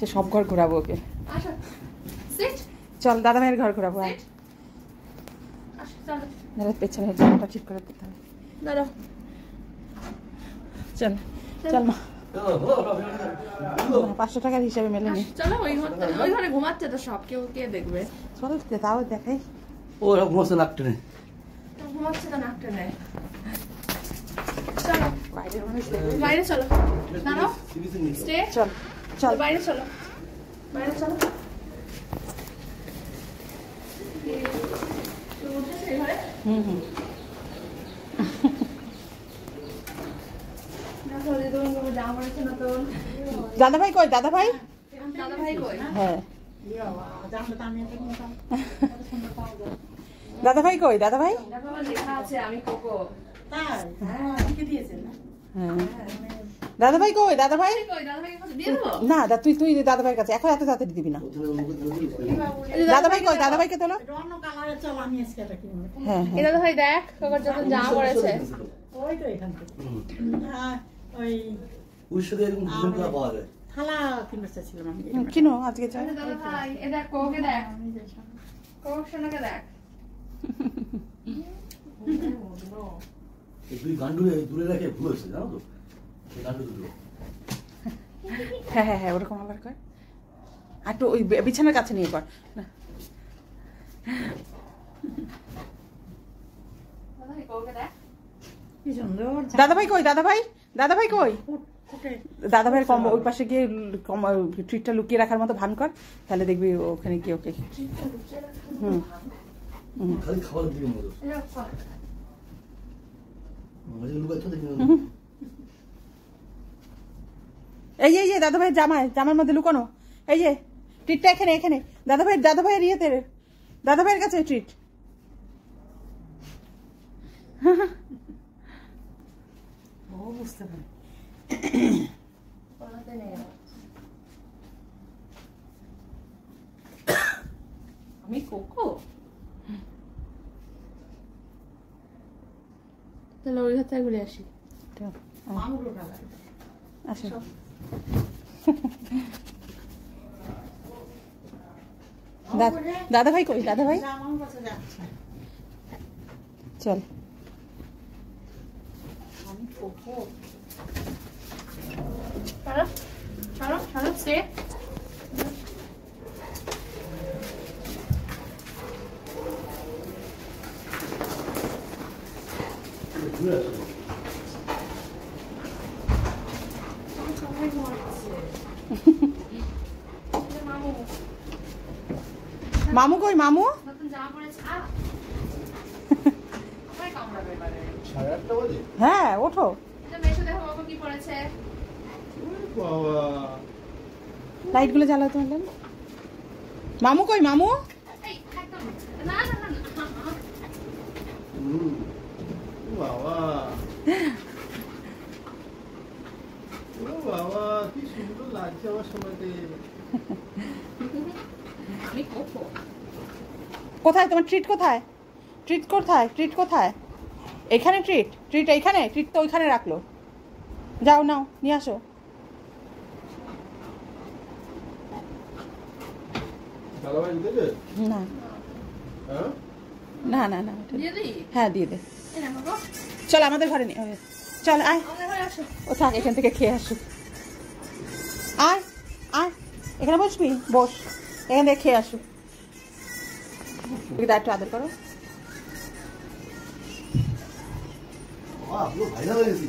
সে সব ঘর ঘোরাবো ওকে। চল দাদা ভাইয়ের ঘর ঘোরাবো। পেছনের জামাটা ঠিক করে দিতে হবে। দাঁড়াও, চল চল মা, 500 টাকার হিসাবে মেলেনি। চলো ওই ঘরে ঘুমাচ্ছে তো সব, কেউ কে দেখবে? চল তাও দেখাই। ও ঘুমাচ্ছে নাকটে নেই, ঘুমাচ্ছে তো নাকটে নেই। চলো বাইরে চলো, দাঁড়াও, স্টে, চল চল বাইরে চলো, বাইরে চলো। দাদা ভাই কই? দাদা ভাই, দাদা ভাই কই? হ্যাঁ দাদা ভাই কই? দাদা ভাই লেখা আছে আমি কোকো। দাদা ভাই কই? দাদা ভাই না, তুই দাদা ভাইয়ের কাছে এখন এত তাড়াতাড়ি দিবি না। দাদা ভাই কই? দাদা ভাইকে তোলো। হ্যাঁ এই দাদা ভাই দেখ কোকোর জন্য জামা পড়েছে। ওই তো এখান থেকে ওই উড়িষ্যাতে এরকম ঝুমকা পাওয়া যায়। থালা কিনতে চাইছিলাম আমি। কিনো আজকে চল। দাদা ভাই এ দেখ কোকোকে দেখ, কোকো সোনাকে দেখ। তুই গান্ডু দূরে রেখে ভুল হয়েছে জানো তো, গান্ডু দুটো। হ্যাঁ হ্যাঁ হ্যাঁ ওরকম আবার কর, আর একটু ওই বিছানার কাছে নিয়ে কর না। দাদা ভাই কোকোকে দেখ। কি সুন্দর দাদা ভাই কই? দাদা ভাই, দাদা ভাই কই? দাদা ভাইয়ের কম ওই পাশে গিয়ে ট্রিটটা লুকিয়ে রাখার মতো ভান কর, তাহলে দেখবি ওখানে গিয়ে ওকে। খালি খাবার দিবি মতো মাঝে লুকাচ্ছ দেখি। এই যে দাদা ভাইয়ের জামার মধ্যে লুকানো, এই যে ট্রিটটা এখানে এখানে। দাদা ভাইয়ের ইয়েতে, দাদা ভাইয়ের কাছে ট্রিট। ও বুঝতে পারি। আমি কোকো, তাহলে ওই হাতে ঘুরে আসি। আসো দাদা ভাই কই? দাদা ভাই চল। ছাড়ো ছাড়ো ছাড়ো, স্টে। মামু কই? মামু নতুন জামা পড়েছে। কামড়াবে এবারে। 8:30 বাজে? হ্যাঁ ওঠো। মেশো দেখো বাবা কি পড়েছে। লাইট গুলো জ্বালাও তো। মামু কই? মামু এই একদম না না না। বাবা ও বাবা কি সুন্দর লাগছে আমার সময়তে। আমি কোকো। কোথায় তোমার ট্রিট? কোথায় ট্রিট? কোথায় ট্রিট? কোথায়? এখানে ট্রিট? ট্রিট এইখানে? ট্রিট তো ওইখানে রাখলো। যাও নাও নিয়ে আসো। না না না না হ্যাঁ দিয়ে দে। চল আমাদের ঘরে নিয়ে চল, আয় ও থাক, এখান থেকে খেয়ে আসুক। আয় আয় এখানে বসবি? বস, এখান থেকে খেয়ে আসুক। একটু আদর করো। ভাইরা হয়ে গেছি।